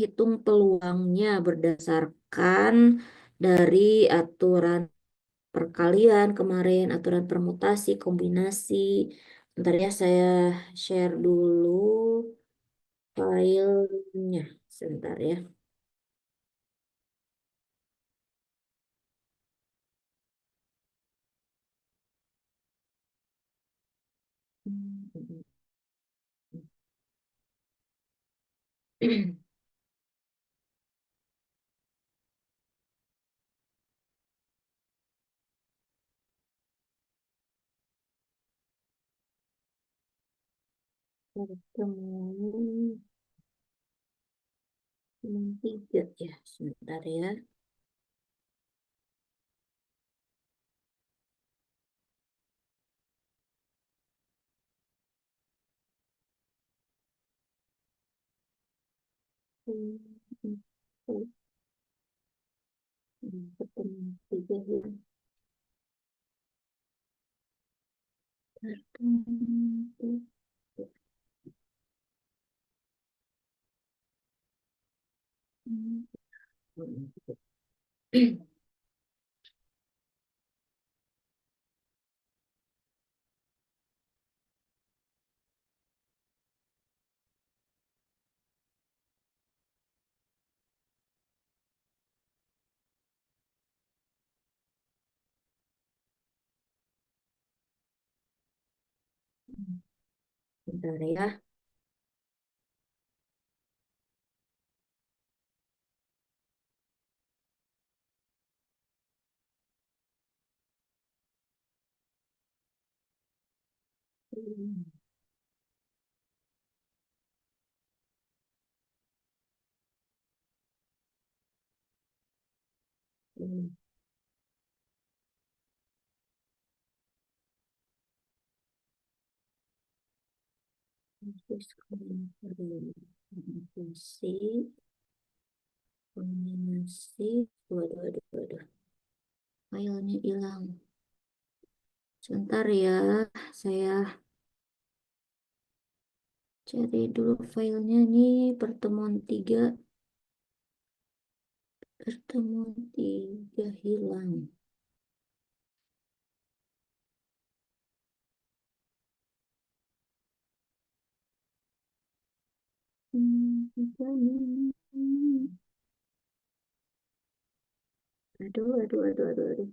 menghitung peluangnya berdasarkan dari aturan perkalian kemarin, aturan permutasi, kombinasi. Bentar ya, saya share dulu filenya. Sebentar ya. Pertemuan yang tiga ya, sebentar ya. Pertemuan tiga ya. Pertemuan tiga. Bentar ya. Kombinasi, kombinasi, waduh, waduh, waduh, filenya hilang. Sebentar ya, saya cari dulu filenya nih, pertemuan tiga hilang. Aduh, aduh, aduh, aduh, aduh.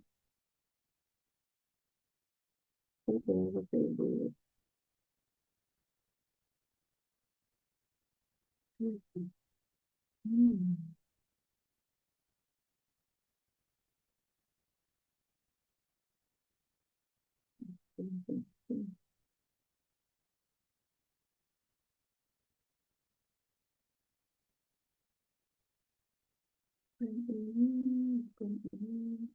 Aduh, Bapak Ibu. Hmm. Bukan ini.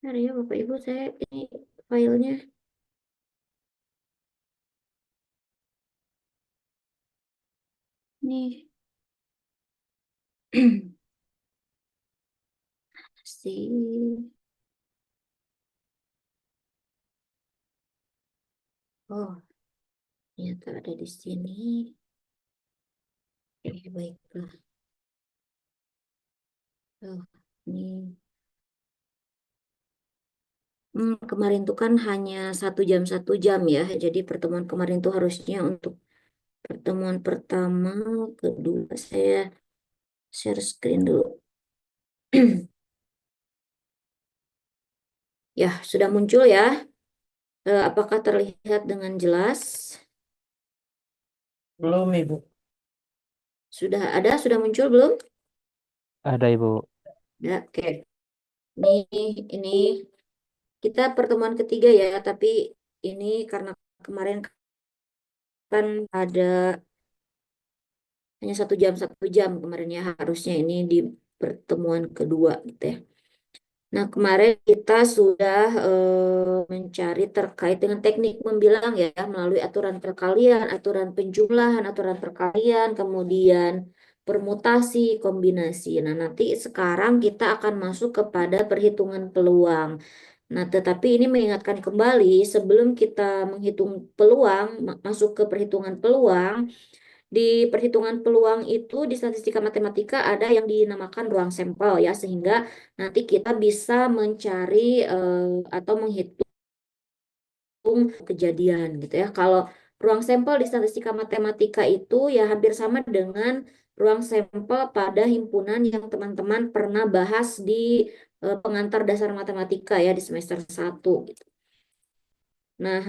Bentar ya Bapak Ibu, saya ini filenya. Nih. Si. Oh, ternyata ada di sini. Baiklah. Oh, ini. Kemarin tuh kan hanya 1 jam ya. Jadi pertemuan kemarin tuh harusnya untuk pertemuan pertama, kedua. Saya share screen dulu. Ya, sudah muncul ya. Apakah terlihat dengan jelas? Belum, Ibu. Sudah ada, sudah muncul belum? Ada, Ibu. Ya, oke. Ini kita pertemuan ketiga ya, tapi ini karena kemarin kan ada hanya 1 jam kemarin ya, harusnya ini di pertemuan kedua gitu ya. Nah, kemarin kita sudah mencari terkait dengan teknik membilang ya, melalui aturan perkalian, aturan penjumlahan, aturan perkalian, kemudian permutasi, kombinasi. Nah, nanti sekarang kita akan masuk kepada perhitungan peluang. Nah, tetapi ini mengingatkan kembali sebelum kita menghitung peluang, masuk ke perhitungan peluang, di perhitungan peluang itu di statistika matematika ada yang dinamakan ruang sampel ya, sehingga nanti kita bisa mencari atau menghitung kejadian gitu ya. Kalau ruang sampel di statistika matematika itu ya hampir sama dengan ruang sampel pada himpunan yang teman-teman pernah bahas di pengantar dasar matematika ya di semester 1 gitu. Nah,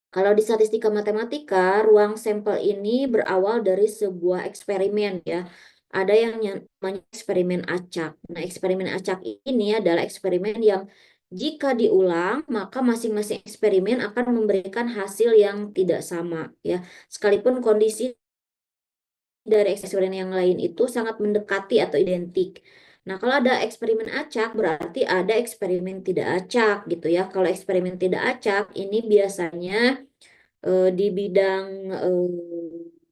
kalau di statistika matematika, ruang sampel ini berawal dari sebuah eksperimen ya. Ada yang namanya eksperimen acak. Nah, eksperimen acak ini adalah eksperimen yang jika diulang, maka masing-masing eksperimen akan memberikan hasil yang tidak sama ya. Sekalipun kondisi dari eksperimen yang lain itu sangat mendekati atau identik. Nah, kalau ada eksperimen acak berarti ada eksperimen tidak acak gitu ya. Kalau eksperimen tidak acak ini biasanya di bidang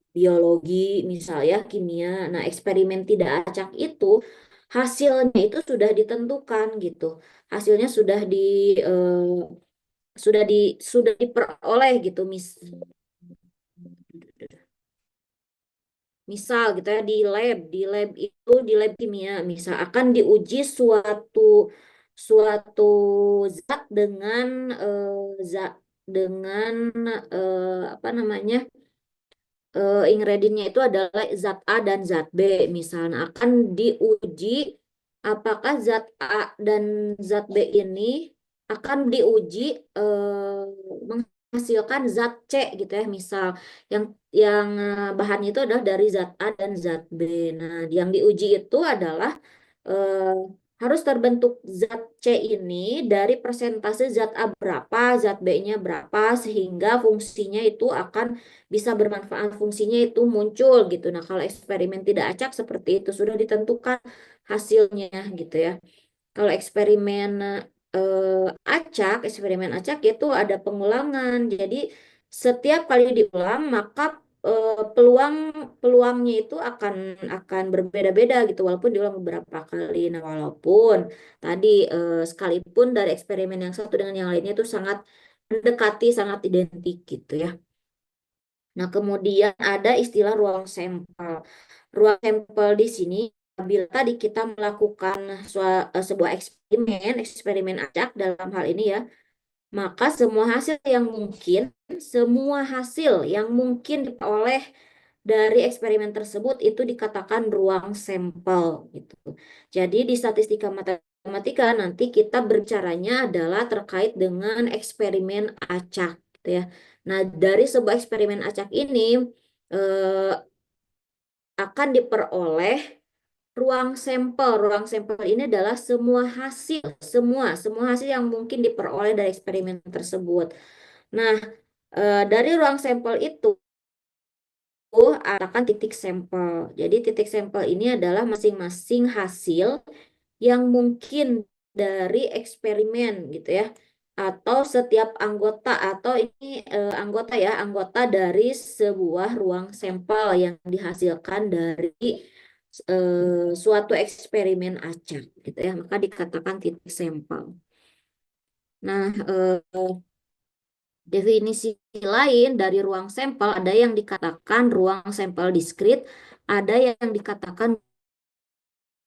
biologi misalnya kimia. Nah, eksperimen tidak acak itu hasilnya itu sudah ditentukan gitu. Hasilnya eh, sudah diperoleh gitu misal gitu ya di lab itu di lab kimia misal akan diuji suatu suatu zat dengan zat dengan apa namanya ingredientnya itu adalah zat A dan zat B misalnya akan diuji apakah zat A dan zat B ini akan diuji menghasilkan zat C gitu ya misal yang bahannya itu adalah dari zat A dan zat B. Nah, yang diuji itu adalah eh, harus terbentuk zat C ini dari persentase zat A berapa, zat B-nya berapa, sehingga fungsinya itu akan bisa bermanfaat, fungsinya itu muncul gitu. Nah, kalau eksperimen tidak acak seperti itu sudah ditentukan hasilnya gitu ya. Kalau eksperimen acak itu ada pengulangan. Jadi setiap kali diulang maka peluang peluangnya itu akan berbeda-beda gitu walaupun diulang beberapa kali. Nah, walaupun tadi sekalipun dari eksperimen yang satu dengan yang lainnya itu sangat mendekati, sangat identik gitu ya. Nah, kemudian ada istilah ruang sampel. Ruang sampel di sini, bila tadi kita melakukan sebuah eksperimen acak dalam hal ini ya, maka semua hasil yang mungkin diperoleh dari eksperimen tersebut itu dikatakan ruang sampel gitu. Jadi di statistika matematika nanti kita berbicaranya adalah terkait dengan eksperimen acak gitu ya. Nah, dari sebuah eksperimen acak ini eh, akan diperoleh ruang sampel. Ruang sampel ini adalah semua hasil yang mungkin diperoleh dari eksperimen tersebut. Nah, dari ruang sampel itu akan titik sampel. Jadi titik sampel ini adalah masing-masing hasil yang mungkin dari eksperimen gitu ya. Atau setiap anggota atau ini anggota dari sebuah ruang sampel yang dihasilkan dari suatu eksperimen acak gitu ya. Maka dikatakan titik sampel. Nah, definisi lain dari ruang sampel ada yang dikatakan ruang sampel diskrit, ada yang dikatakan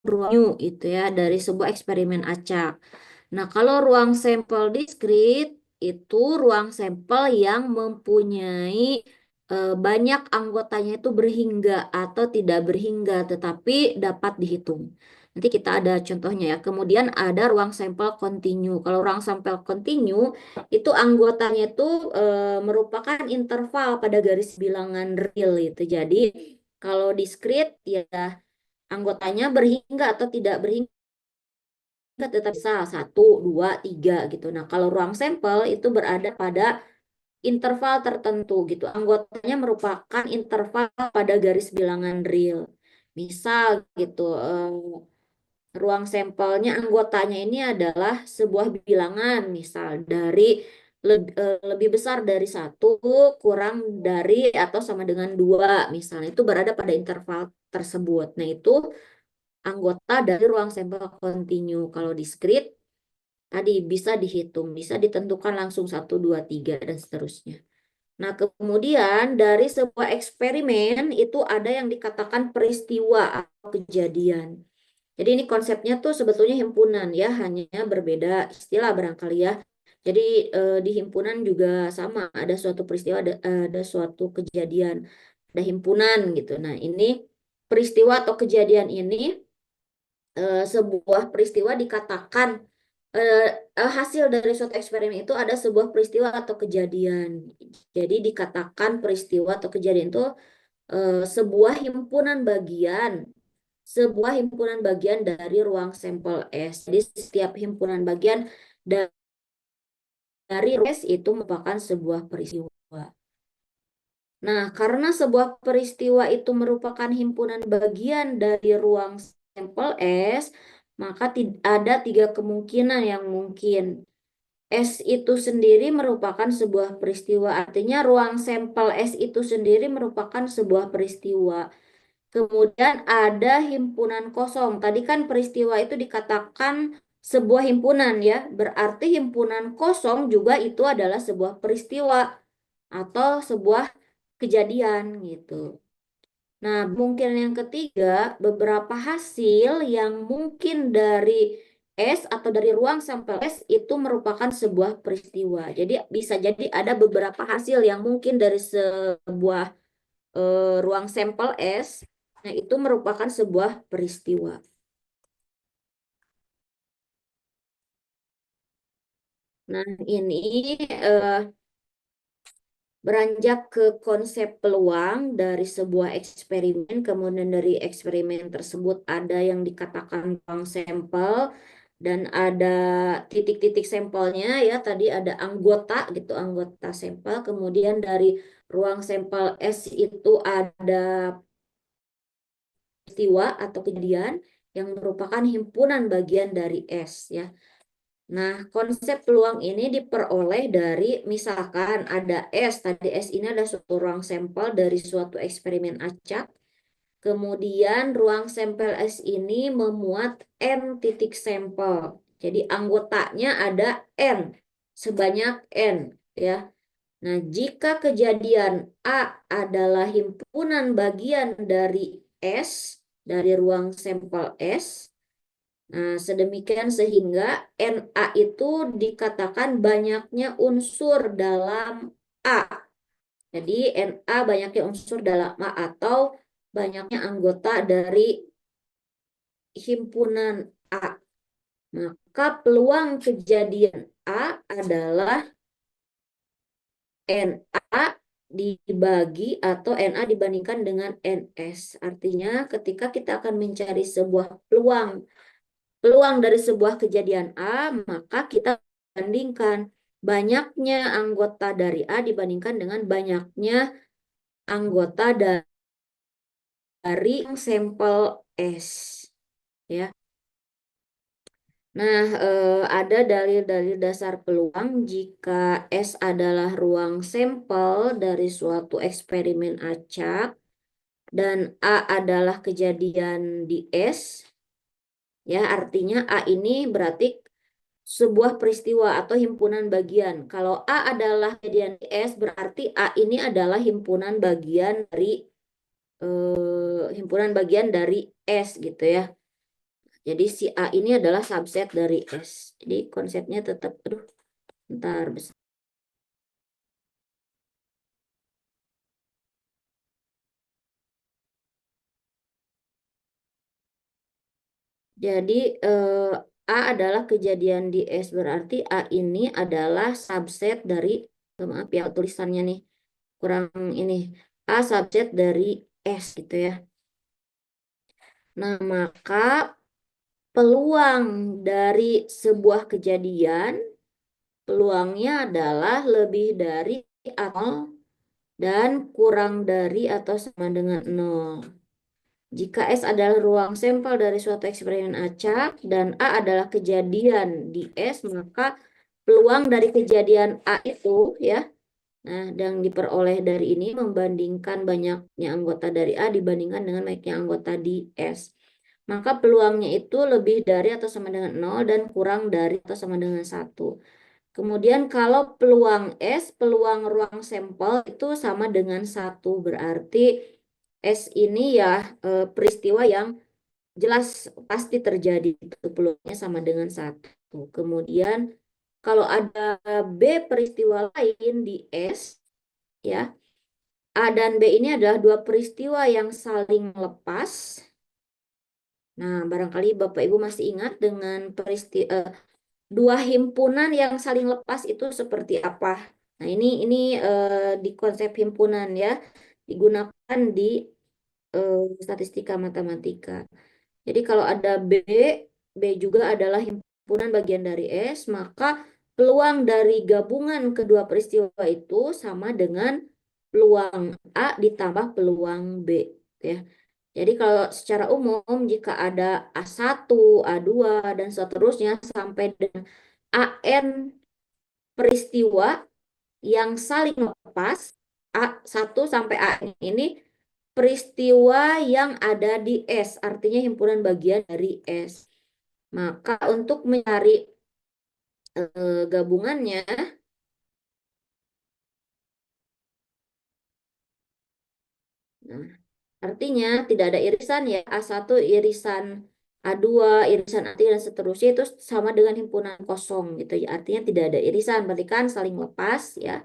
ruang new itu ya dari sebuah eksperimen acak. Nah, kalau ruang sampel diskrit itu ruang sampel yang mempunyai banyak anggotanya itu berhingga atau tidak berhingga tetapi dapat dihitung. Nanti kita ada contohnya ya. Kemudian ada ruang sampel kontinu. Kalau ruang sampel kontinu itu anggotanya itu merupakan interval pada garis bilangan real itu. Jadi kalau diskrit ya anggotanya berhingga atau tidak berhingga tetap bisa satu, dua, tiga gitu. Nah, kalau ruang sampel itu berada pada interval tertentu gitu. Anggotanya merupakan interval pada garis bilangan real. Misal gitu, ruang sampelnya anggotanya ini adalah sebuah bilangan, misal dari lebih besar dari satu, kurang dari atau sama dengan dua, misalnya itu berada pada interval tersebut. Nah, itu anggota dari ruang sampel kontinu. Kalau diskrit tadi bisa dihitung, bisa ditentukan langsung 1, 2, 3, dan seterusnya. Nah, kemudian dari sebuah eksperimen itu ada yang dikatakan peristiwa atau kejadian. Jadi ini konsepnya tuh sebetulnya himpunan ya, hanya berbeda istilah barangkali ya. Jadi di himpunan juga sama, ada suatu peristiwa, ada suatu kejadian, ada himpunan gitu. Nah, ini peristiwa atau kejadian ini sebuah peristiwa dikatakan hasil dari suatu eksperimen itu ada sebuah peristiwa atau kejadian. Jadi dikatakan peristiwa atau kejadian itu sebuah himpunan bagian dari ruang sampel S. Jadi setiap himpunan bagian dari S itu merupakan sebuah peristiwa. Nah, karena sebuah peristiwa itu merupakan himpunan bagian dari ruang sampel S, maka ada 3 kemungkinan yang mungkin. S itu sendiri merupakan sebuah peristiwa, artinya ruang sampel S itu sendiri merupakan sebuah peristiwa. Kemudian ada himpunan kosong. Tadi kan peristiwa itu dikatakan sebuah himpunan ya, berarti himpunan kosong juga itu adalah sebuah peristiwa atau sebuah kejadian gitu. Nah, mungkin yang ketiga, beberapa hasil yang mungkin dari S atau dari ruang sampel S itu merupakan sebuah peristiwa. Jadi bisa jadi ada beberapa hasil yang mungkin dari sebuah ruang sampel S, nah itu merupakan sebuah peristiwa. Nah, ini eh, beranjak ke konsep peluang dari sebuah eksperimen, kemudian dari eksperimen tersebut ada yang dikatakan ruang sampel dan ada titik-titik sampelnya ya, tadi ada anggota gitu, anggota sampel, kemudian dari ruang sampel S itu ada peristiwa atau kejadian yang merupakan himpunan bagian dari S ya. Nah, konsep peluang ini diperoleh dari misalkan ada S, tadi S ini ada suatu ruang sampel dari suatu eksperimen acak. Kemudian ruang sampel S ini memuat N titik sampel. Jadi anggotanya ada N, sebanyak N ya. Nah, jika kejadian A adalah himpunan bagian dari S, dari ruang sampel S, nah, sedemikian sehingga Na itu dikatakan banyaknya unsur dalam A. Jadi Na banyaknya unsur dalam A atau banyaknya anggota dari himpunan A. Maka peluang kejadian A adalah Na dibagi atau Na dibandingkan dengan Ns. Artinya ketika kita akan mencari sebuah peluang dari sebuah kejadian A, maka kita bandingkan banyaknya anggota dari A dibandingkan dengan banyaknya anggota dari sampel S. Ya. Nah, ada dalil-dalil dasar peluang jika S adalah ruang sampel dari suatu eksperimen acak dan A adalah kejadian di S. Ya, artinya A ini berarti sebuah peristiwa atau himpunan bagian. Kalau A adalah kejadian di S, berarti A ini adalah himpunan bagian dari S gitu ya. Jadi si A ini adalah subset dari S. Jadi konsepnya tetap, aduh, bentar. Jadi A adalah kejadian di S, berarti A ini adalah subset dari, maaf ya tulisannya nih kurang ini, A subset dari S gitu ya. Nah, maka peluang dari sebuah kejadian, peluangnya adalah lebih dari atau dan kurang dari atau sama dengan 0. Jika S adalah ruang sampel dari suatu eksperimen acak dan A adalah kejadian di S, maka peluang dari kejadian A itu ya, nah yang diperoleh dari ini membandingkan banyaknya anggota dari A dibandingkan dengan banyaknya anggota di S. maka peluangnya itu lebih dari atau sama dengan 0 dan kurang dari atau sama dengan 1. Kemudian kalau peluang S, peluang ruang sampel itu sama dengan 1. Berarti S ini ya peristiwa yang jelas pasti terjadi. Itu peluangnya sama dengan 1. Kemudian kalau ada B peristiwa lain di S, ya, A dan B ini adalah dua peristiwa yang saling lepas. Nah, barangkali Bapak Ibu masih ingat dengan dua himpunan yang saling lepas itu seperti apa. Nah, ini di konsep himpunan ya, digunakan di statistika matematika. Jadi kalau ada B, B juga adalah himpunan bagian dari S, maka peluang dari gabungan kedua peristiwa itu sama dengan peluang A ditambah peluang B, ya. Jadi kalau secara umum jika ada A1, A2 dan seterusnya sampai dengan AN peristiwa yang saling lepas, A1 sampai AN ini peristiwa yang ada di S, artinya himpunan bagian dari S. Maka untuk mencari gabungannya, nah, artinya tidak ada irisan ya, A1 irisan A2, irisan A3 dan seterusnya itu sama dengan himpunan kosong gitu ya. Artinya tidak ada irisan, berarti kan saling lepas ya.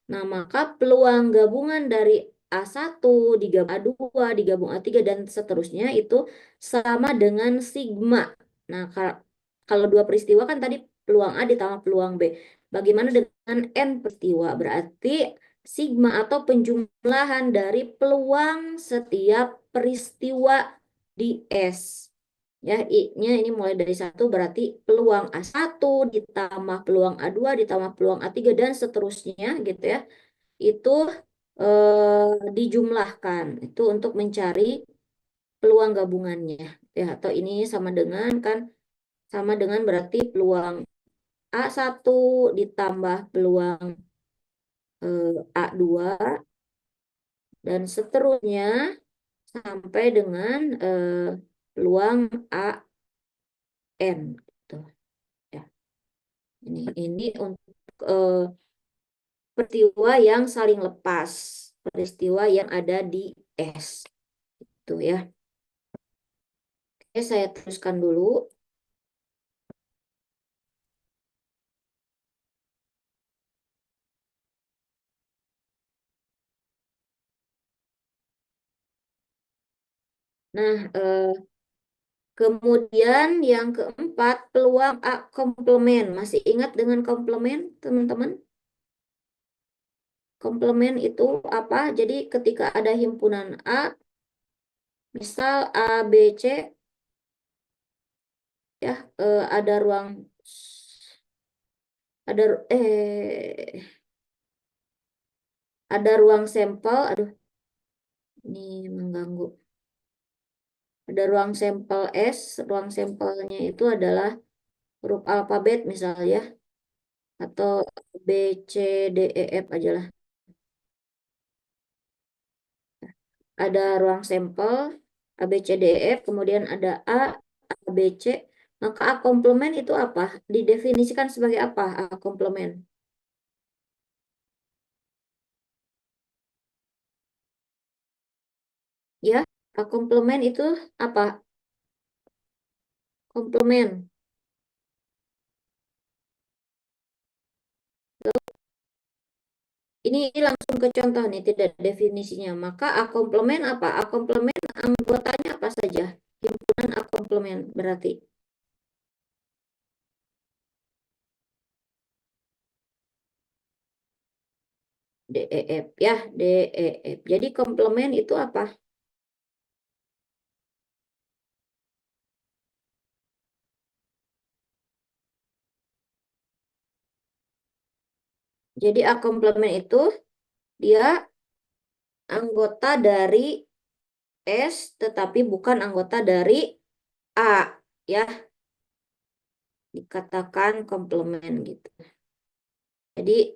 Nah, maka peluang gabungan dari A1 digabung A2 digabung A3 dan seterusnya itu sama dengan sigma. Nah, kalau dua peristiwa kan tadi peluang A ditambah peluang B. Bagaimana dengan N peristiwa? Berarti sigma atau penjumlahan dari peluang setiap peristiwa di S. Ya, I-nya ini mulai dari 1 berarti peluang A1 ditambah peluang A2 ditambah peluang A3 dan seterusnya gitu ya. Itu dijumlahkan. Itu untuk mencari peluang gabungannya. Ya, atau ini sama dengan berarti peluang A1 ditambah peluang A2 dan seterusnya sampai dengan peluang AN gitu ya. Ini untuk peristiwa yang saling lepas, peristiwa yang ada di S itu ya. Oke, saya teruskan dulu. Nah, kemudian yang keempat, peluang A komplement. Masih ingat dengan komplement, teman-teman? Komplement itu apa? Jadi ketika ada himpunan A, misal A, B, C, ya ada ruang ada ada ruang sampel. Aduh, ini mengganggu. Ada ruang sampel S, ruang sampelnya itu adalah huruf alfabet misalnya, atau B, C, D, E, F aja lah. Ada ruang sampel A, B, C, D, E, F, kemudian ada A, B, C. Maka A komplement itu apa? Didefinisikan sebagai apa A komplement? Ya, A komplement itu apa? Komplement. Ini langsung ke contoh nih, tidak ada definisinya. Maka A komplement apa? A komplement anggotanya apa saja? Himpunan A komplement berarti. DEF ya, DEF. Jadi komplement itu apa? Jadi A komplement itu dia anggota dari S tetapi bukan anggota dari A ya, dikatakan komplement gitu. Jadi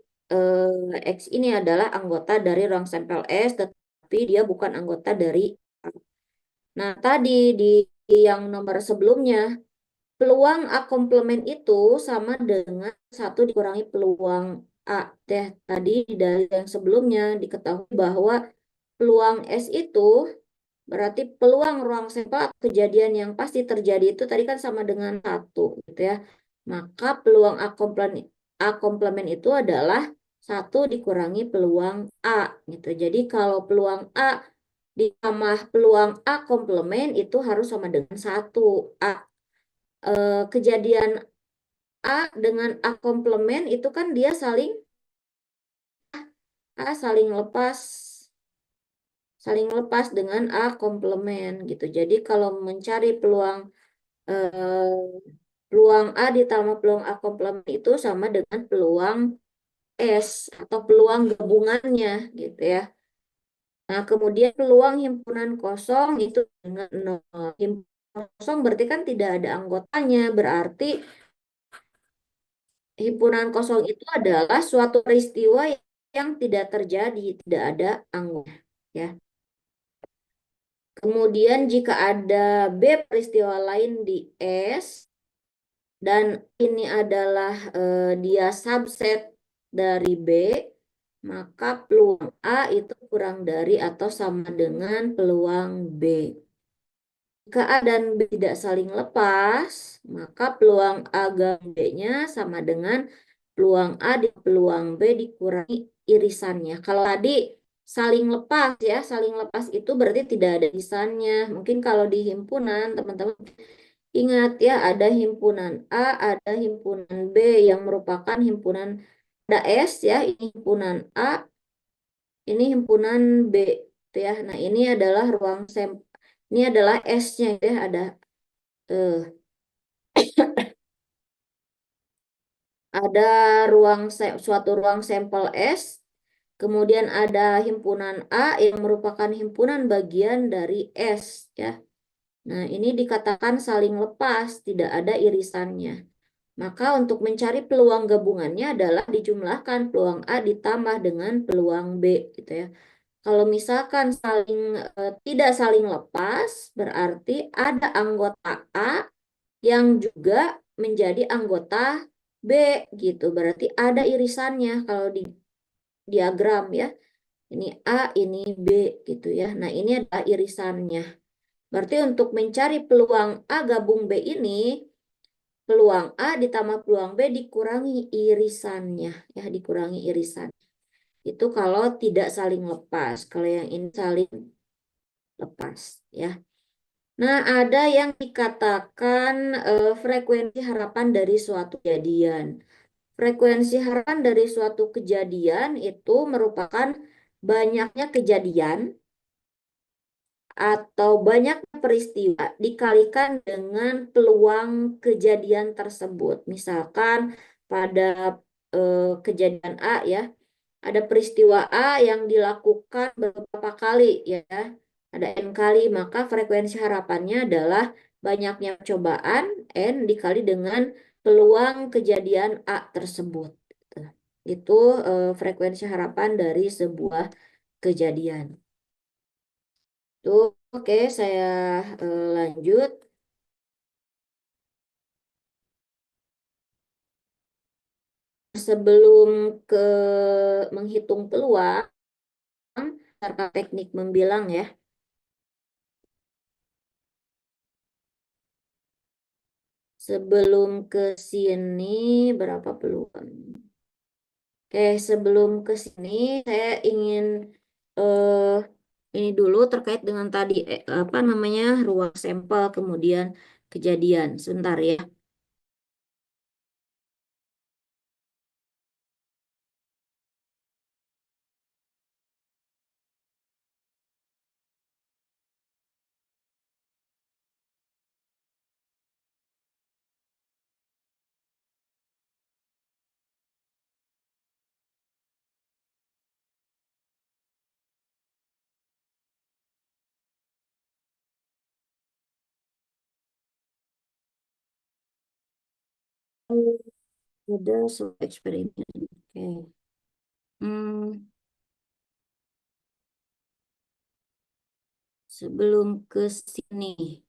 X ini adalah anggota dari ruang sampel S tetapi dia bukan anggota dari A. Nah, tadi di yang nomor sebelumnya, peluang A komplement itu sama dengan 1 dikurangi peluang A. Tadi dari yang sebelumnya diketahui bahwa peluang S itu berarti peluang ruang sampel atau kejadian yang pasti terjadi itu tadi kan sama dengan 1 gitu ya. Maka peluang A komplement itu adalah 1 dikurangi peluang A gitu. Jadi kalau peluang A ditambah peluang A komplement itu harus sama dengan 1. Kejadian A dengan A komplement itu kan dia saling lepas dengan A komplement gitu. Jadi kalau mencari eh, peluang A ditambah peluang A komplement itu sama dengan peluang S atau peluang gabungannya gitu ya. Nah, kemudian peluang himpunan kosong itu dengan 0. Himpunan kosong berarti kan tidak ada anggotanya, berarti himpunan kosong itu adalah suatu peristiwa yang tidak terjadi, tidak ada anggota ya. Kemudian jika ada B peristiwa lain di S dan ini adalah dia subset dari B, maka peluang A itu kurang dari atau sama dengan peluang B. Jika A dan B tidak saling lepas, maka peluang A gabung B-nya sama dengan peluang A di peluang B dikurangi irisannya. Kalau tadi saling lepas ya, saling lepas itu berarti tidak ada irisannya. Mungkin kalau di himpunan, teman-teman ingat ya, ada himpunan A, ada himpunan B yang merupakan himpunan ada S ya, ini himpunan A, ini himpunan B gitu ya. Nah, ini adalah ruang ini adalah S-nya ya, eh, ada suatu ruang sampel S, kemudian ada himpunan A yang merupakan himpunan bagian dari S ya. Nah, ini dikatakan saling lepas, tidak ada irisannya. Maka untuk mencari peluang gabungannya adalah dijumlahkan peluang A ditambah dengan peluang B gitu ya. Kalau misalkan tidak saling lepas, berarti ada anggota A yang juga menjadi anggota B gitu. Berarti ada irisannya kalau di diagram ya. Ini A, ini B gitu ya. Nah, ini adalah irisannya. Berarti untuk mencari peluang A gabung B ini, peluang A ditambah peluang B dikurangi irisannya ya, dikurangi irisan. Itu kalau tidak saling lepas. Kalau yang ini saling lepas ya. Nah, ada yang dikatakan frekuensi harapan dari suatu kejadian. Frekuensi harapan dari suatu kejadian itu merupakan banyaknya kejadian atau banyak peristiwa dikalikan dengan peluang kejadian tersebut. Misalkan pada kejadian A ya, ada peristiwa A yang dilakukan beberapa kali ya, ada N kali, maka frekuensi harapannya adalah banyaknya cobaan N dikali dengan peluang kejadian A tersebut. Itu frekuensi harapan dari sebuah kejadian. Tuh, oke, saya lanjut. Sebelum ke menghitung peluang, serta teknik membilang ya. Sebelum ke sini berapa peluang? Oke, sebelum ke sini saya ingin eh, ini dulu terkait dengan tadi apa namanya ruang sampel kemudian kejadian. Sebentar ya. Ada sebuah eksperimen. Oke. Hmm, sebelum ke sini.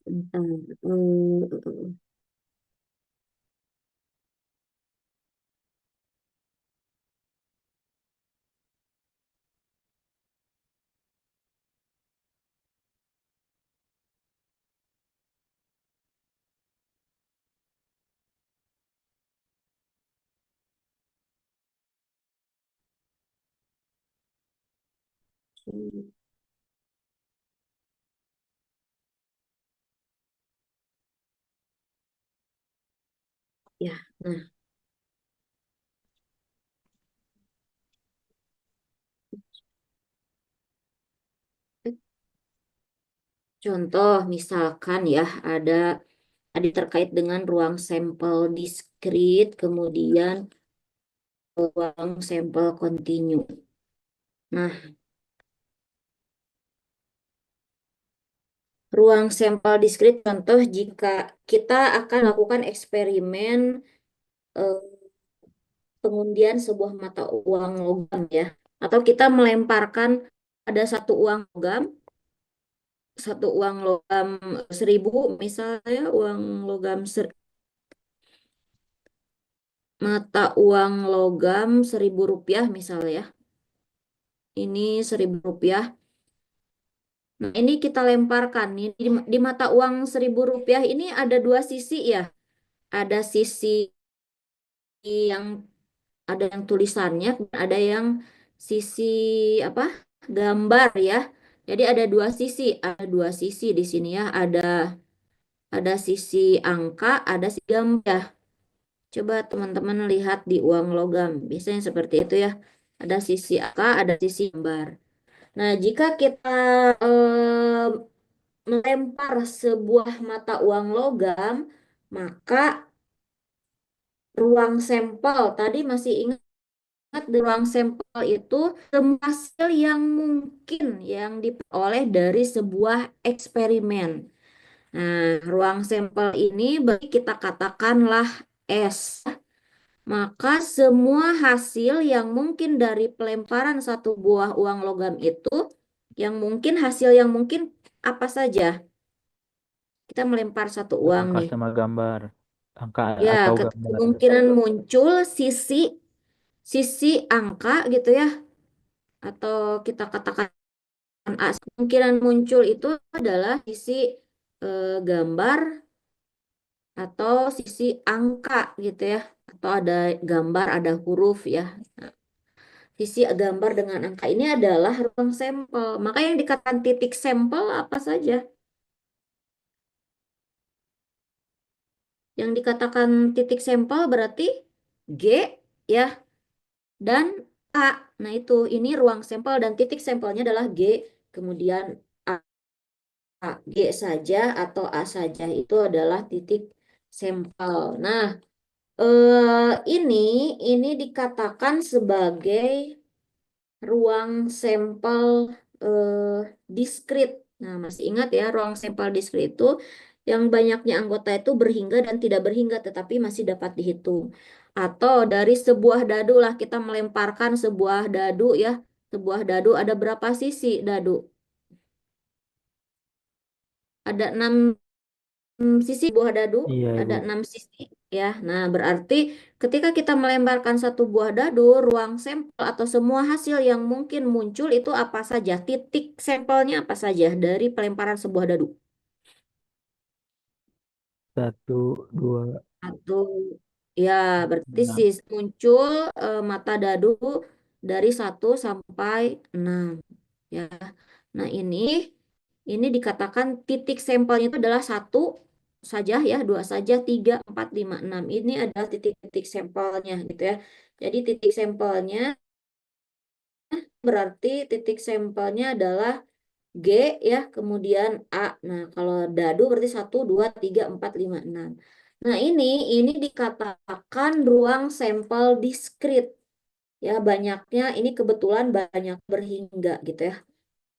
Bentar. Ya, nah, contoh misalkan ya ada terkait dengan ruang sampel diskrit, kemudian ruang sampel kontinu. Nah, ruang sampel diskrit contoh jika kita akan lakukan eksperimen eh, pengundian sebuah mata uang logam ya, atau kita melemparkan ada satu uang logam 1.000 misalnya mata uang logam 1.000 rupiah misalnya ya. Ini 1.000 rupiah. Nah, ini kita lemparkan nih di mata uang 1.000 rupiah ini ada dua sisi ya. Ada sisi yang ada yang tulisannya, ada yang sisi apa? Gambar ya. Jadi ada dua sisi di sini ya. Ada sisi angka, ada sisi gambar. Ya. Coba teman-teman lihat di uang logam. Biasanya seperti itu ya. Ada sisi angka, ada sisi gambar. Nah, jika kita eh, melempar sebuah mata uang logam, maka ruang sampel tadi masih ingat di ruang sampel itu semua hasil yang mungkin yang diperoleh dari sebuah eksperimen. Nah, ruang sampel ini bagi kita katakanlah S. Maka semua hasil yang mungkin dari pelemparan satu buah uang logam itu, hasil yang mungkin apa saja? Kita melempar satu uang Angka nih. sama gambar. Angka Ya, atau gambar. kemungkinan muncul sisi angka gitu ya, atau kita katakan A. Kemungkinan muncul itu adalah sisi gambar atau sisi angka gitu ya, atau ada gambar, ada huruf ya. Nah, sisi gambar dengan angka ini adalah ruang sampel. Maka yang dikatakan titik sampel apa saja? Yang dikatakan titik sampel berarti G ya dan A. Nah, ini ruang sampel dan titik sampelnya adalah G, kemudian A. G saja atau A saja itu adalah titik sampel. Nah, ini dikatakan sebagai ruang sampel diskrit. Nah, masih ingat ya, ruang sampel diskrit itu yang banyaknya anggota itu berhingga dan tidak berhingga, tetapi masih dapat dihitung. Atau dari sebuah dadu lah, kita melemparkan sebuah dadu ya. Sebuah dadu ada berapa sisi dadu? Ada 6 sisi buah dadu, Iya, ada Ibu. 6 sisi ya. Nah, berarti ketika kita melemparkan satu buah dadu, ruang sampel atau semua hasil yang mungkin muncul itu apa saja? Titik sampelnya apa saja dari pelemparan sebuah dadu? Satu, dua, Satu, ya berarti enam. muncul mata dadu dari 1 sampai 6 ya. Nah, ini dikatakan titik sampelnya itu adalah satu saja ya, dua saja, 3, 4, 5, 6. Ini adalah titik-titik sampelnya gitu ya. Jadi titik sampelnya berarti titik sampelnya adalah G ya, kemudian A. Nah, kalau dadu berarti 1, 2, 3, 4, 5, 6. Nah, ini dikatakan ruang sampel diskrit. Ya, banyaknya ini kebetulan banyak berhingga gitu ya.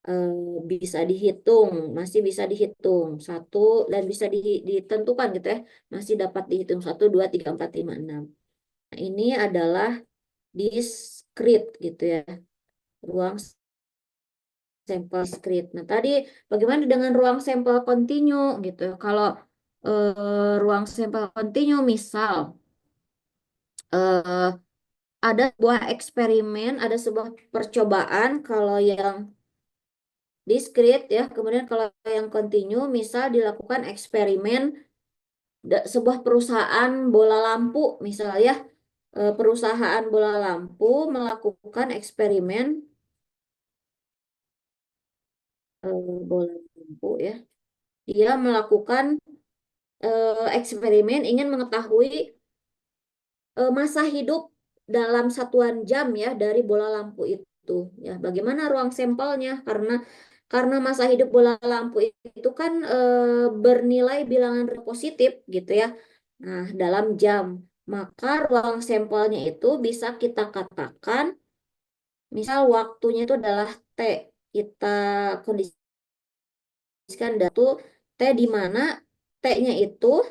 eh, Bisa dihitung, masih bisa dihitung satu dan bisa ditentukan gitu ya, masih dapat dihitung 1, 2, 3, 4, 5, 6. Nah, ini adalah diskrit gitu ya, ruang sampel discrete. Nah, tadi bagaimana dengan ruang sampel kontinu gitu. Kalau ruang sampel kontinu misal eh, ada sebuah eksperimen, ada sebuah percobaan kalau yang discrete ya, kemudian kalau yang kontinu misal dilakukan eksperimen sebuah perusahaan bola lampu misal ya, perusahaan bola lampu melakukan eksperimen bola lampu ya. Dia melakukan eksperimen ingin mengetahui masa hidup dalam satuan jam ya dari bola lampu itu ya. Bagaimana ruang sampelnya? Karena masa hidup bola lampu itu kan bernilai bilangan positif gitu ya. Nah, dalam jam, maka ruang sampelnya itu bisa kita katakan misal waktunya itu adalah T. Kita kondisikan datu T di mana T-nya itu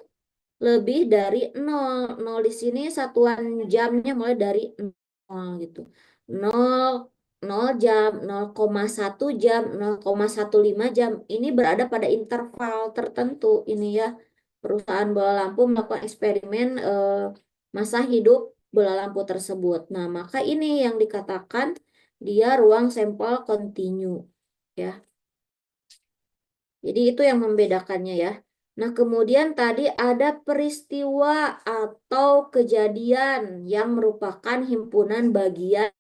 lebih dari 0. 0 di sini satuan jamnya mulai dari 0 gitu. 0, 0 jam, 0,1 jam, 0,15 jam. Ini berada pada interval tertentu ini ya. Perusahaan bola lampu melakukan eksperimen masa hidup bola lampu tersebut. Nah, maka ini yang dikatakan dia ruang sampel kontinu ya. Jadi itu yang membedakannya ya. Nah, kemudian tadi ada peristiwa atau kejadian yang merupakan himpunan bagian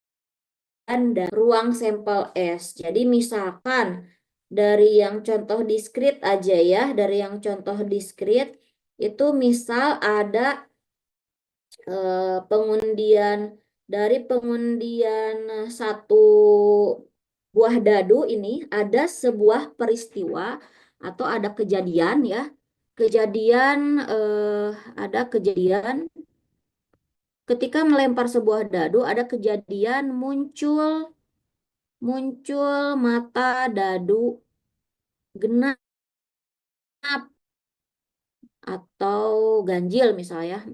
dari ruang sampel S. Jadi misalkan dari yang contoh diskrit aja ya, dari yang contoh diskrit itu misal ada pengundian dari pengundian satu buah dadu ini ada sebuah peristiwa atau ada kejadian ya. Kejadian ada kejadian ketika melempar sebuah dadu ada kejadian muncul muncul mata dadu genap atau ganjil misalnya,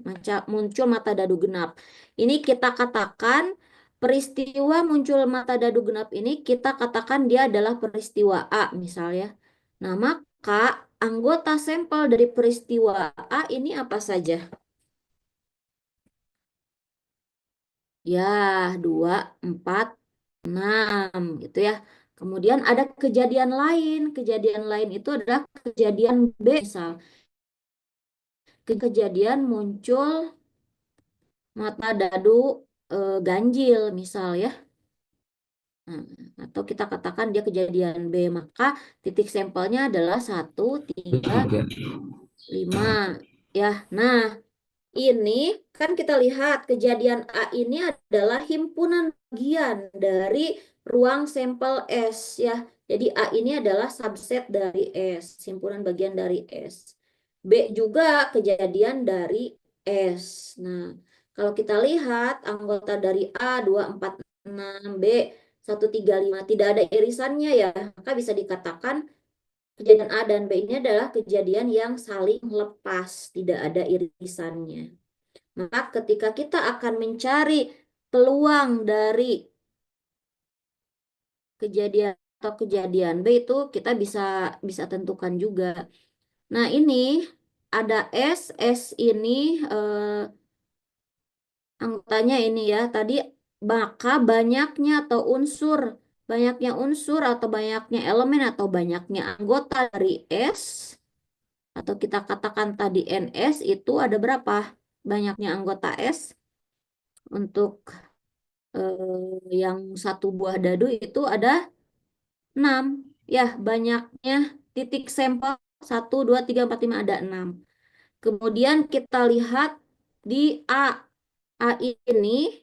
muncul mata dadu genap. Ini kita katakan peristiwa muncul mata dadu genap ini kita katakan dia adalah peristiwa A misalnya. Nah, maka anggota sampel dari peristiwa A ini apa saja? Ya, 2, 4, 6 gitu ya. Kemudian ada kejadian lain. Kejadian lain itu adalah kejadian B misal. Kejadian muncul mata dadu ganjil misal ya. Nah, atau kita katakan dia kejadian B, maka titik sampelnya adalah 1, 3, 5. Ya, nah ini kan kita lihat kejadian A ini adalah himpunan bagian dari ruang sampel S ya. Jadi A ini adalah subset dari S, himpunan bagian dari S. B juga kejadian dari S. Nah, kalau kita lihat anggota dari A 2, 4, 6, B 1, 3, 5 tidak ada irisannya ya, maka bisa dikatakan kejadian A dan B ini adalah kejadian yang saling lepas, tidak ada irisannya. Maka ketika kita akan mencari peluang dari kejadian atau kejadian B itu kita bisa bisa tentukan juga. Nah, ini ada S ini anggotanya ini ya. Tadi maka banyaknya unsur atau banyaknya elemen atau banyaknya anggota dari S atau kita katakan tadi NS itu ada berapa? Banyaknya anggota S untuk yang satu buah dadu itu ada 6. Ya, banyaknya titik sampel 1, 2, 3, 4, 5 ada 6. Kemudian kita lihat di A. A ini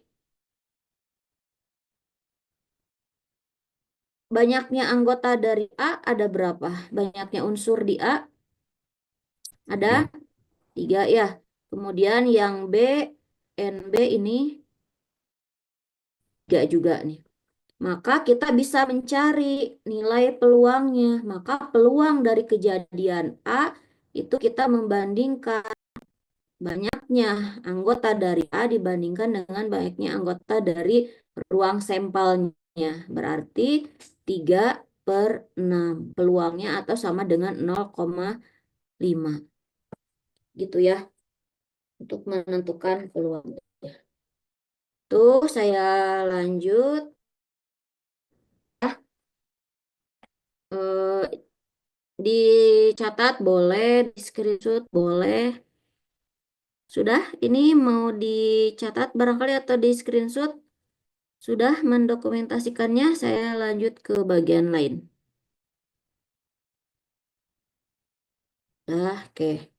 banyaknya anggota dari A ada berapa? Banyaknya unsur di A ada 3 ya. Kemudian yang B, NB ini 3 juga nih. Maka kita bisa mencari nilai peluangnya. Maka peluang dari kejadian A itu kita membandingkan banyaknya anggota dari A dibandingkan dengan banyaknya anggota dari ruang sampelnya. Berarti 3 per 6. Peluangnya atau sama dengan 0,5. Gitu ya. Untuk menentukan peluang. Tuh, saya lanjut. Eh, dicatat boleh, di screenshot boleh. Sudah, ini mau dicatat barangkali atau di screenshot. Sudah mendokumentasikannya, saya lanjut ke bagian lain. Oke.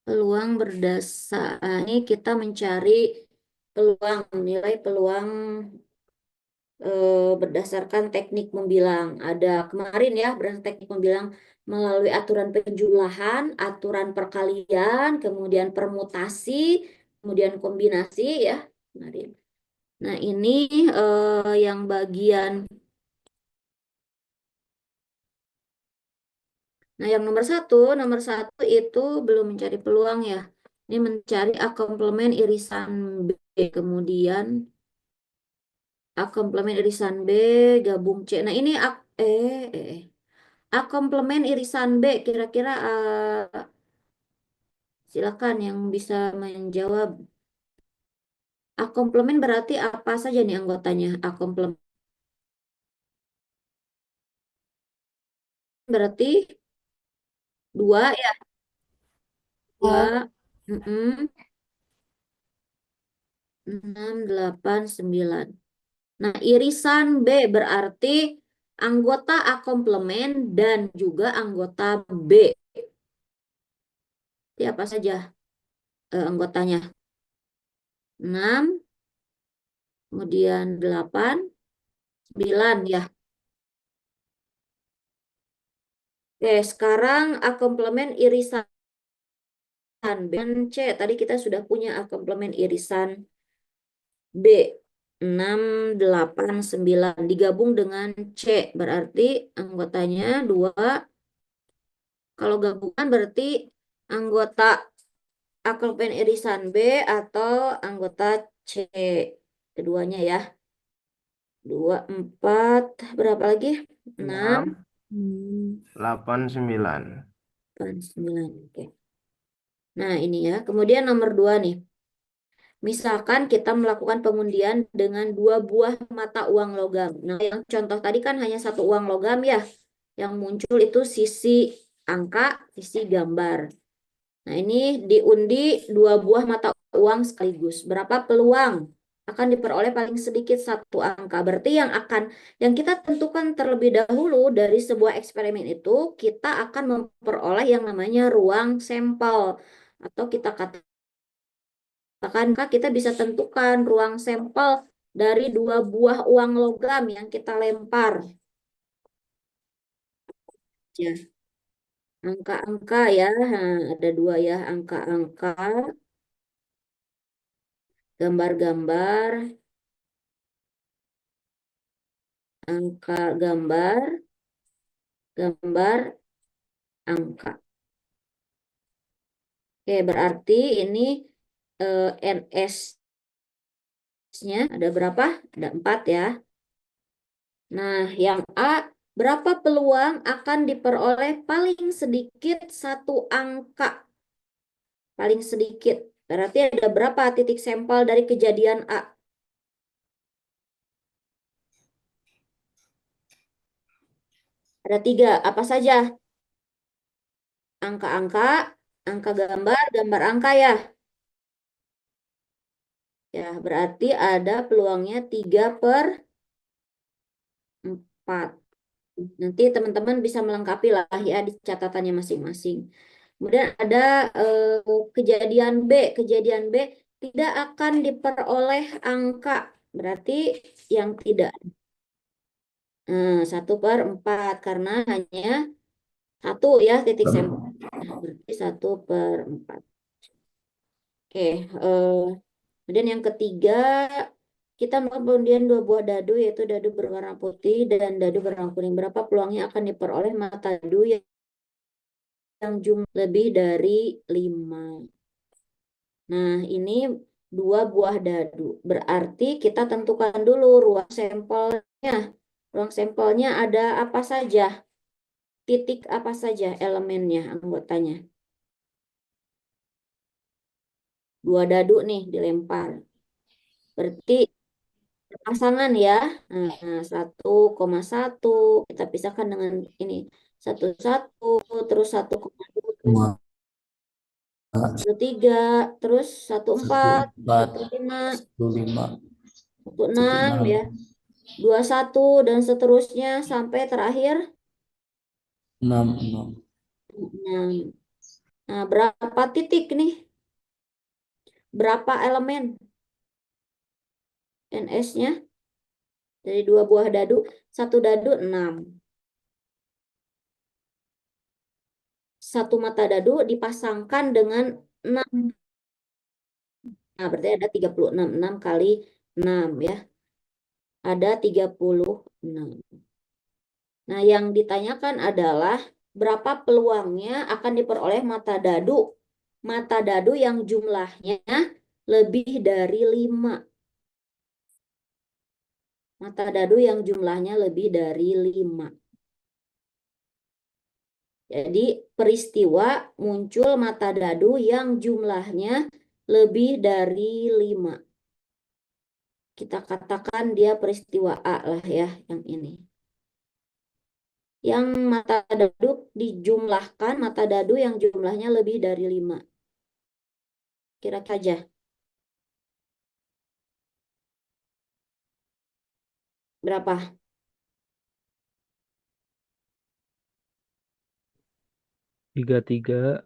Peluang berdasar, ini kita mencari peluang, nilai peluang berdasarkan teknik membilang. Ada kemarin ya, berdasarkan teknik membilang melalui aturan penjumlahan, aturan perkalian, kemudian permutasi, kemudian kombinasi ya. Kemarin. Nah ini yang bagian, nah yang nomor satu itu belum mencari peluang ya. Ini mencari A komplement irisan B, kemudian A komplement irisan B gabung C. Nah ini A komplement irisan B kira-kira silakan yang bisa menjawab. A komplement berarti apa saja nih anggotanya? A komplement berarti dua ya, dua, mm, 6, 8, 9. Nah, irisan B berarti anggota A komplement dan juga anggota B. Itu apa saja anggotanya? 6, kemudian 8, 9 ya. Oke, sekarang A komplement irisan B dan C. Tadi kita sudah punya A komplement irisan B. 6, 8, 9. Digabung dengan C. Berarti anggotanya 2. Kalau gabungan berarti anggota A komplement irisan B atau anggota C. Keduanya ya. 2, 4. Berapa lagi? 6, 6, 8, 9. 8, 9. Oke. Nah ini ya. Kemudian nomor 2 nih. Misalkan kita melakukan pengundian dengan 2 buah mata uang logam. Nah, yang contoh tadi kan hanya satu uang logam ya. Yang muncul itu sisi angka, sisi gambar. Nah, ini diundi 2 buah mata uang sekaligus. Berapa peluang akan diperoleh paling sedikit satu angka? Berarti yang kita tentukan terlebih dahulu dari sebuah eksperimen itu, kita akan memperoleh yang namanya ruang sampel. Atau kita katakan maka kita bisa tentukan ruang sampel dari 2 buah uang logam yang kita lempar. Ya, angka-angka ya, nah, ada 2 ya, angka-angka, gambar-gambar, angka gambar, gambar, angka. Oke, berarti ini NS-nya ada berapa? Ada 4 ya. Nah, yang A, berapa peluang akan diperoleh paling sedikit satu angka? Paling sedikit. Berarti ada berapa titik sampel dari kejadian A? Ada 3. Apa saja? Angka-angka, angka gambar, gambar angka ya. Ya, berarti ada peluangnya 3/4. Nanti teman-teman bisa melengkapi lah ya di catatannya masing-masing. Kemudian ada kejadian B. Kejadian B tidak akan diperoleh angka. Berarti yang tidak. 1/4 karena hanya satu ya titik sampel. Berarti 1/4. Oke. Kemudian yang ketiga Kita melakukan pengundian 2 buah dadu, yaitu dadu berwarna putih dan dadu berwarna kuning. Berapa peluangnya akan diperoleh mata dadu yang jumlah lebih dari 5? Nah, ini 2 buah dadu. Berarti kita tentukan dulu ruang sampelnya. Ruang sampelnya ada apa saja? Titik apa saja elemennya, anggotanya? 2 dadu nih dilempar. Berarti pasangan ya. Nah, 1,1 kita pisahkan dengan ini. 1,1 terus 1,2 1,3 terus 1,4 1,5 1,5 1,6 ya. 2,1 dan seterusnya sampai terakhir 6 6. Nah, berapa titik nih? Berapa elemen NS-nya? Dari 2 buah dadu, 1 dadu 6. 1 mata dadu dipasangkan dengan 6. Nah, berarti ada 36. 6 kali 6 ya. Ada 36. Nah, yang ditanyakan adalah berapa peluangnya akan diperoleh mata dadu. Mata dadu yang jumlahnya lebih dari 5. Mata dadu yang jumlahnya lebih dari 5. Jadi peristiwa muncul mata dadu yang jumlahnya lebih dari 5. Kita katakan dia peristiwa A lah ya, yang ini. Yang mata dadu dijumlahkan, mata dadu yang jumlahnya lebih dari 5. Kira-kira aja. Berapa? 33.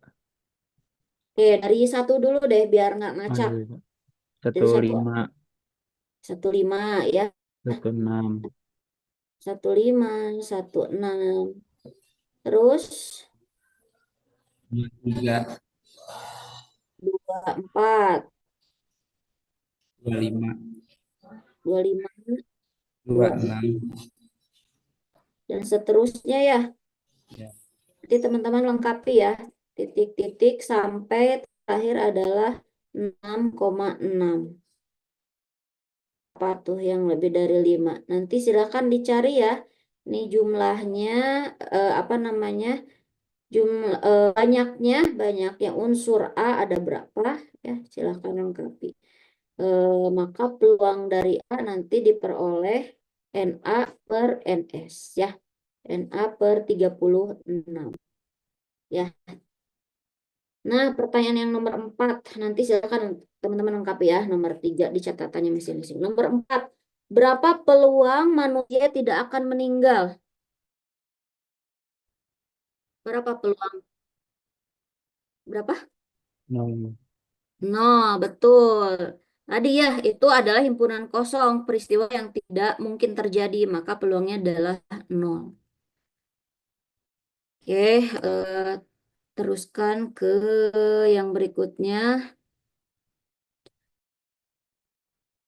Oke, dari 1 dulu deh biar nggak ngacak. Dari 15. 1,5 ya. 16. 1,5, 1,6. Terus 23 24, 25 25, 26 dan seterusnya ya. ya. Nanti teman-teman lengkapi ya. Titik-titik sampai terakhir adalah 6,6. Apa tuh yang lebih dari 5? Nanti silakan dicari ya. Ini jumlahnya apa namanya? Banyaknya unsur A ada berapa ya? Silakan lengkapi. Maka peluang dari A nanti diperoleh NA per NS ya. NA per 36 ya. Nah, pertanyaan yang nomor 4 nanti silakan teman-teman lengkapi ya. Nomor 3 di catatannya masing-masing. Nomor 4, berapa peluang manusia tidak akan meninggal? Berapa peluang? Berapa? 0. Betul. Tadi ya, itu adalah himpunan kosong, peristiwa yang tidak mungkin terjadi, maka peluangnya adalah 0. Oke, teruskan ke yang berikutnya.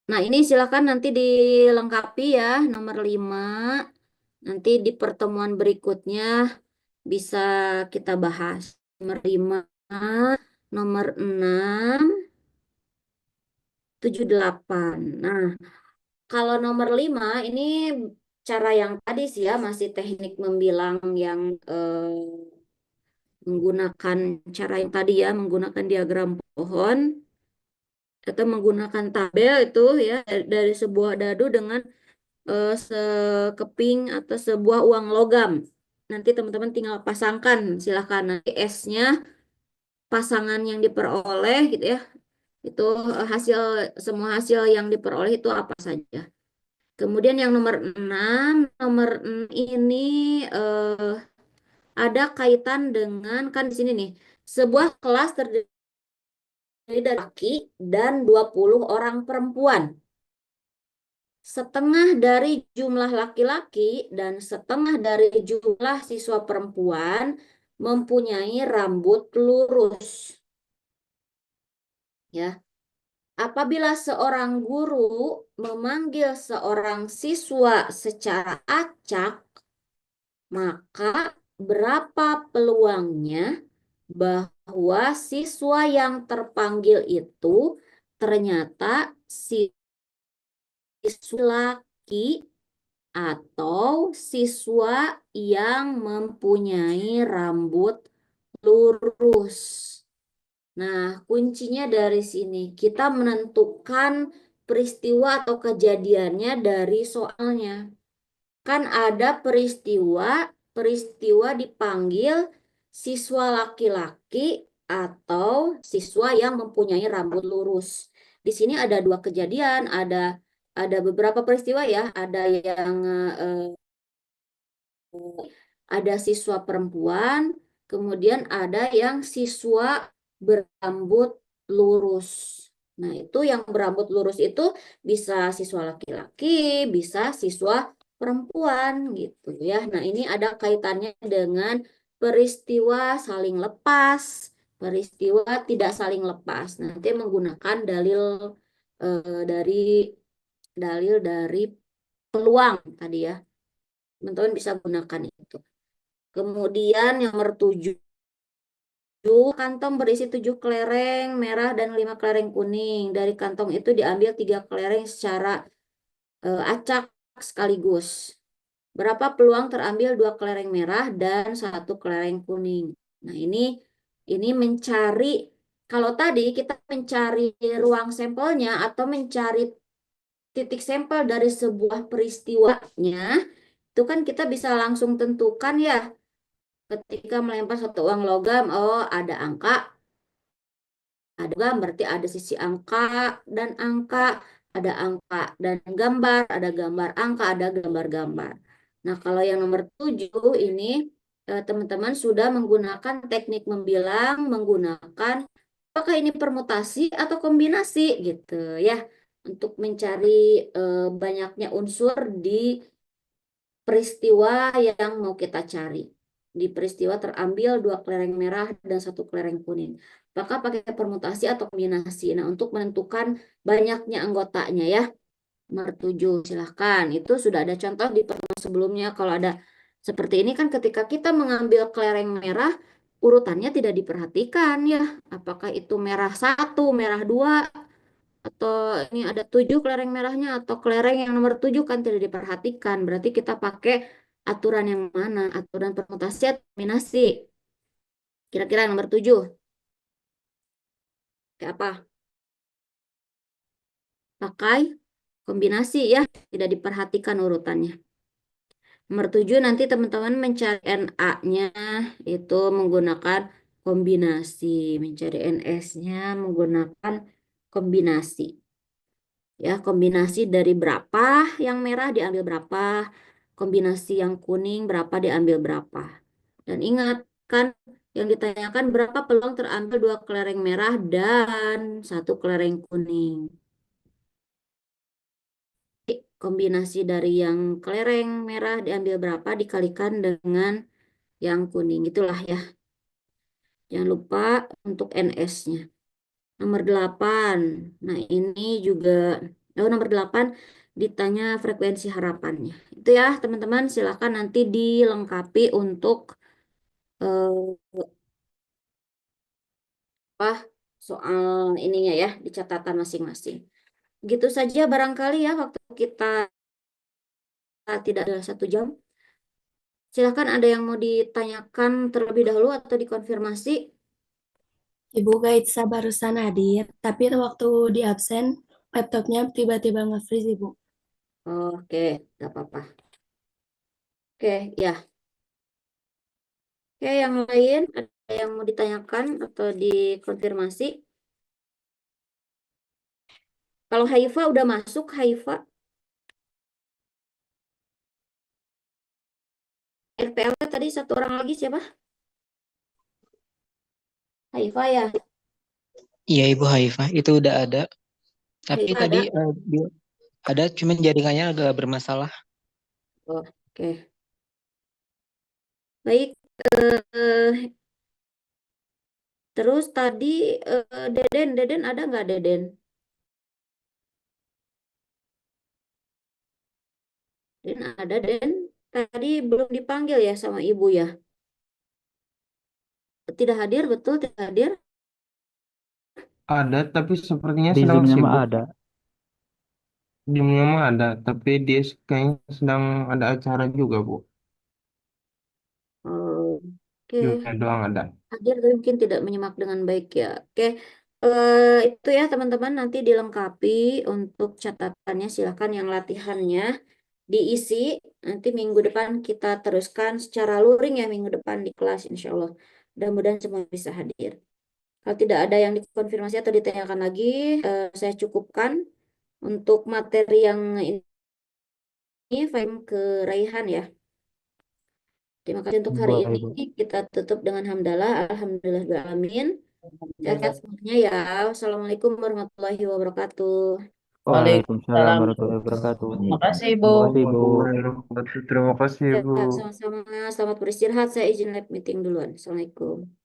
Nah, ini silakan nanti dilengkapi ya, nomor 5. Nanti di pertemuan berikutnya bisa kita bahas. Nomor 5, nomor 6, 7, 8. Nah, kalau nomor 5 ini cara yang tadi sih ya, masih teknik membilang yang menggunakan cara yang tadi ya, menggunakan diagram pohon atau menggunakan tabel itu ya dari sebuah dadu dengan sekeping atau sebuah uang logam. Nanti teman-teman tinggal pasangkan, silahkan nanti S-nya pasangan yang diperoleh gitu ya. Itu semua hasil yang diperoleh itu apa saja. Kemudian yang nomor 6, ini ada kaitan dengan kan di sini nih. Sebuah kelas terdiri dari laki dan 20 orang perempuan. Setengah dari jumlah laki-laki dan setengah dari jumlah siswa perempuan mempunyai rambut lurus. Ya. apabila seorang guru memanggil seorang siswa secara acak, maka berapa peluangnya bahwa siswa yang terpanggil itu ternyata siswa laki atau siswa yang mempunyai rambut lurus. Nah, kuncinya dari sini. Kita menentukan peristiwa atau kejadiannya dari soalnya. Kan ada peristiwa dipanggil siswa laki-laki atau siswa yang mempunyai rambut lurus. Di sini ada dua kejadian, ada beberapa peristiwa ya, ada siswa perempuan, kemudian ada yang siswa berambut lurus. Nah, itu yang berambut lurus itu bisa siswa laki-laki, bisa siswa perempuan gitu ya. Nah, ini ada kaitannya dengan peristiwa saling lepas, peristiwa tidak saling lepas. Nanti menggunakan dalil dari peluang tadi ya. Teman-teman bisa gunakan itu. Kemudian yang nomor 7, kantong berisi 7 kelereng merah dan 5 kelereng kuning. Dari kantong itu diambil 3 kelereng secara acak sekaligus. Berapa peluang terambil 2 kelereng merah dan 1 kelereng kuning. Nah, ini mencari, kalau tadi kita mencari ruang sampelnya atau mencari titik sampel dari sebuah peristiwanya, itu kan kita bisa langsung tentukan ya. Ketika melempar satu uang logam, oh ada angka, ada gambar, berarti ada sisi angka dan angka, ada angka dan gambar, ada gambar angka, ada gambar-gambar. Nah, kalau yang nomor 7 ini teman-teman sudah menggunakan teknik membilang, menggunakan apakah ini permutasi atau kombinasi gitu ya, untuk mencari banyaknya unsur di peristiwa yang mau kita cari. Di peristiwa terambil 2 kelereng merah dan 1 kelereng kuning. Apakah pakai permutasi atau kombinasi? Nah, untuk menentukan banyaknya anggotanya ya. Nomor 7, silahkan. Itu sudah ada contoh di pertemuan sebelumnya. Kalau ada seperti ini kan ketika kita mengambil kelereng merah, urutannya tidak diperhatikan ya. Apakah itu merah 1, merah 2, atau ini ada 7 kelereng merahnya, atau kelereng yang nomor 7 kan tidak diperhatikan. Berarti kita pakai aturan yang mana? Aturan permutasi atau kombinasi? Kira-kira nomor 7. Kayak apa? Pakai kombinasi ya, tidak diperhatikan urutannya. Nomor 7 nanti teman-teman mencari NA-nya itu menggunakan kombinasi. Mencari NS-nya menggunakan kombinasi. Ya, kombinasi dari berapa yang merah diambil berapa, kombinasi yang kuning berapa diambil berapa. Dan ingat kan yang ditanyakan berapa peluang terambil 2 kelereng merah dan 1 kelereng kuning. Kombinasi dari yang kelereng merah diambil berapa dikalikan dengan yang kuning. Itulah ya. Jangan lupa untuk NS-nya. Nomor 8. Nah, ini juga nomor 8 ditanya frekuensi harapannya. Itu ya, teman-teman, silakan nanti dilengkapi untuk eh, apa soal ininya ya di catatan masing-masing. Gitu saja barangkali ya, waktu kita tidak ada 1 jam. Silakan ada yang mau ditanyakan terlebih dahulu atau dikonfirmasi. Ibu Gaitsa barusan hadir, tapi waktu di absen, laptopnya tiba-tiba nge-freeze, Ibu. Oke, nggak apa-apa. Oke, ya. Oke, yang lain ada yang mau ditanyakan atau dikonfirmasi? Kalau Haifa udah masuk, Haifa. RPL tadi 1 orang lagi siapa? Haifa ya? Iya Ibu Haifah itu udah ada. Tapi Haifah tadi ada? ada cuman jaringannya agak bermasalah. Oke. Baik. Terus tadi Deden ada nggak Deden? Den ada, Den. Tadi belum dipanggil ya sama Ibu ya? Tidak hadir, betul tidak hadir? Ada, tapi sepertinya Di sedang Zoom-nya mah sibuk. ada. Di mah ada, tapi dia kayaknya sedang ada acara juga, Bu. Oh, Di oke. doang ada. Hadir tapi mungkin tidak menyimak dengan baik ya. Oke, itu ya teman-teman nanti dilengkapi untuk catatannya. Silakan yang latihannya diisi. Nanti minggu depan kita teruskan secara luring ya minggu depan di kelas insya Allah. Mudah-mudahan semua bisa hadir. Kalau tidak ada yang dikonfirmasi atau ditanyakan lagi, saya cukupkan untuk materi yang ini Fahim ke Raihan ya. Terima kasih untuk hari Boleh, ini. Bu. Kita tutup dengan hamdalah. Alhamdulillahirrahmanirrahim. Sehat-sehat semuanya ya. Wassalamualaikum warahmatullahi wabarakatuh. Waalaikumsalam Waalaikumsalam. warahmatullahi wabarakatuh. Terima kasih, Terima Bu. kasih, Bu. Terima kasih, Bu. Ya, sama-sama. Selamat beristirahat. Saya izin live meeting duluan. Assalamualaikum.